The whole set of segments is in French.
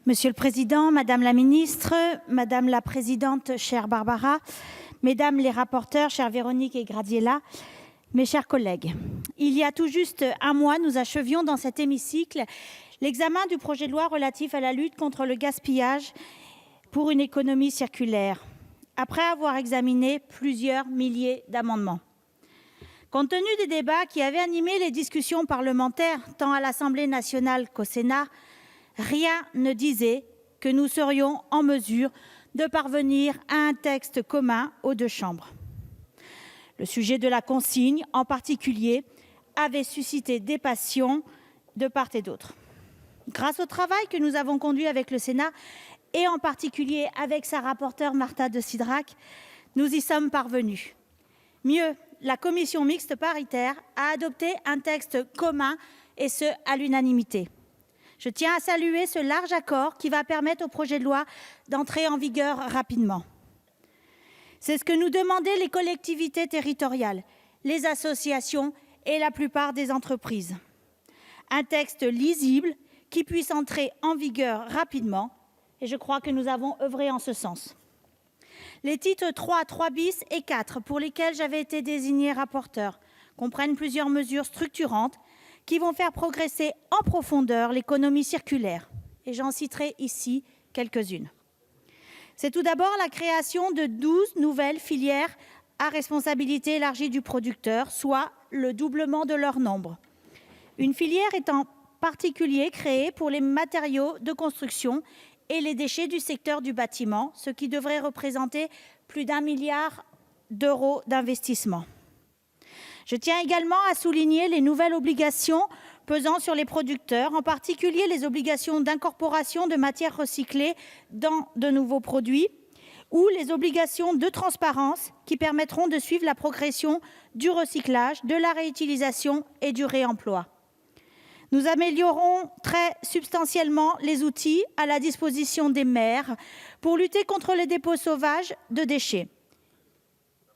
Monsieur le Président, Madame la Ministre, Madame la Présidente, chère Barbara, Mesdames les rapporteurs, chères Véronique et Gradiela, mes chers collègues, il y a tout juste un mois, nous achevions dans cet hémicycle l'examen du projet de loi relatif à la lutte contre le gaspillage pour une économie circulaire, après avoir examiné plusieurs milliers d'amendements. Compte tenu des débats qui avaient animé les discussions parlementaires, tant à l'Assemblée nationale qu'au Sénat, rien ne disait que nous serions en mesure de parvenir à un texte commun aux deux chambres. Le sujet de la consigne, en particulier, avait suscité des passions de part et d'autre. Grâce au travail que nous avons conduit avec le Sénat, et en particulier avec sa rapporteure Marta de Cidrac, nous y sommes parvenus. Mieux, la commission mixte paritaire a adopté un texte commun, et ce, à l'unanimité. Je tiens à saluer ce large accord qui va permettre au projet de loi d'entrer en vigueur rapidement. C'est ce que nous demandaient les collectivités territoriales, les associations et la plupart des entreprises. Un texte lisible qui puisse entrer en vigueur rapidement, et je crois que nous avons œuvré en ce sens. Les titres 3, 3 bis et 4, pour lesquels j'avais été désignée rapporteure, comprennent plusieurs mesures structurantes qui vont faire progresser en profondeur l'économie circulaire. Et j'en citerai ici quelques-unes. C'est tout d'abord la création de 12 nouvelles filières à responsabilité élargie du producteur, soit le doublement de leur nombre. Une filière est en particulier créée pour les matériaux de construction et les déchets du secteur du bâtiment, ce qui devrait représenter plus d'1 milliard d'euros d'investissement. Je tiens également à souligner les nouvelles obligations pesant sur les producteurs, en particulier les obligations d'incorporation de matières recyclées dans de nouveaux produits ou les obligations de transparence qui permettront de suivre la progression du recyclage, de la réutilisation et du réemploi. Nous améliorons très substantiellement les outils à la disposition des maires pour lutter contre les dépôts sauvages de déchets.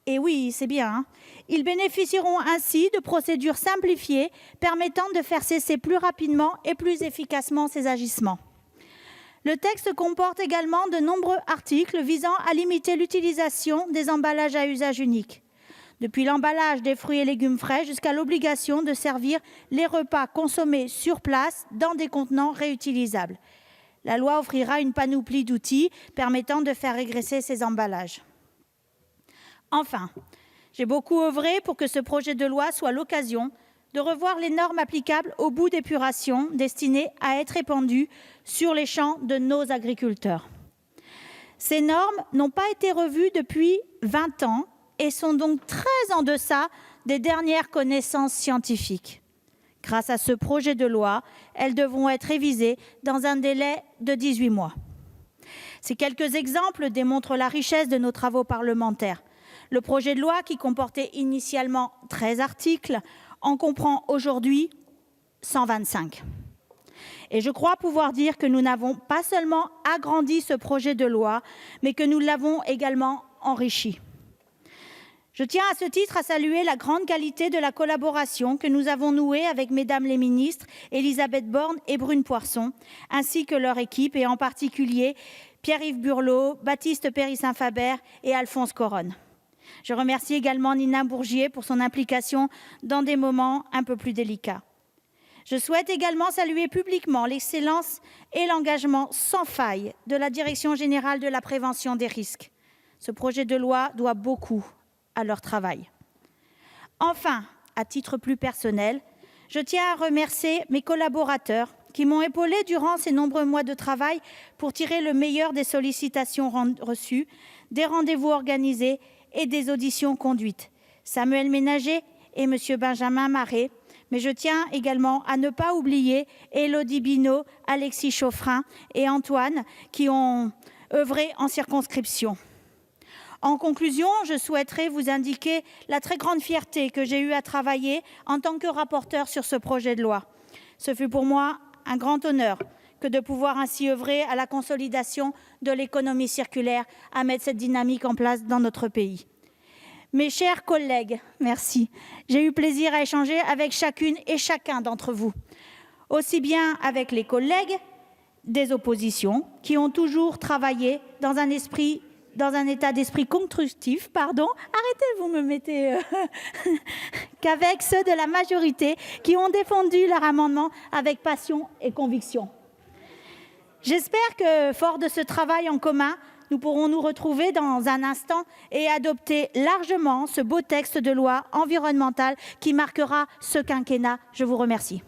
Et oui, c'est bien, hein. Ils bénéficieront ainsi de procédures simplifiées permettant de faire cesser plus rapidement et plus efficacement ces agissements. Le texte comporte également de nombreux articles visant à limiter l'utilisation des emballages à usage unique, depuis l'emballage des fruits et légumes frais jusqu'à l'obligation de servir les repas consommés sur place dans des contenants réutilisables. La loi offrira une panoplie d'outils permettant de faire régresser ces emballages. Enfin, j'ai beaucoup œuvré pour que ce projet de loi soit l'occasion de revoir les normes applicables aux boues d'épuration destinées à être répandues sur les champs de nos agriculteurs. Ces normes n'ont pas été revues depuis 20 ans et sont donc très en deçà des dernières connaissances scientifiques. Grâce à ce projet de loi, elles devront être révisées dans un délai de 18 mois. Ces quelques exemples démontrent la richesse de nos travaux parlementaires. Le projet de loi, qui comportait initialement 13 articles, en comprend aujourd'hui 125. Et je crois pouvoir dire que nous n'avons pas seulement agrandi ce projet de loi, mais que nous l'avons également enrichi. Je tiens à ce titre à saluer la grande qualité de la collaboration que nous avons nouée avec Mesdames les ministres Elisabeth Borne et Brune Poirson, ainsi que leur équipe, et en particulier Pierre-Yves Burlot, Baptiste Péry-Saint-Faber et Alphonse Coronne. Je remercie également Nina Bourgier pour son implication dans des moments un peu plus délicats. Je souhaite également saluer publiquement l'excellence et l'engagement sans faille de la Direction générale de la prévention des risques. Ce projet de loi doit beaucoup à leur travail. Enfin, à titre plus personnel, je tiens à remercier mes collaborateurs qui m'ont épaulé durant ces nombreux mois de travail pour tirer le meilleur des sollicitations reçues, des rendez-vous organisés et des auditions conduites. Samuel Ménager et M. Benjamin Marais, mais je tiens également à ne pas oublier Élodie Binot, Alexis Chauffrin et Antoine qui ont œuvré en circonscription. En conclusion, je souhaiterais vous indiquer la très grande fierté que j'ai eue à travailler en tant que rapporteure sur ce projet de loi. Ce fut pour moi un grand honneur que de pouvoir ainsi œuvrer à la consolidation de l'économie circulaire, à mettre cette dynamique en place dans notre pays. Mes chers collègues, merci. J'ai eu plaisir à échanger avec chacune et chacun d'entre vous, aussi bien avec les collègues des oppositions, qui ont toujours travaillé dans un état d'esprit constructif, arrêtez, vous me mettez, qu'avec ceux de la majorité qui ont défendu leur amendement avec passion et conviction. J'espère que, fort de ce travail en commun, nous pourrons nous retrouver dans un instant et adopter largement ce beau texte de loi environnementale qui marquera ce quinquennat. Je vous remercie.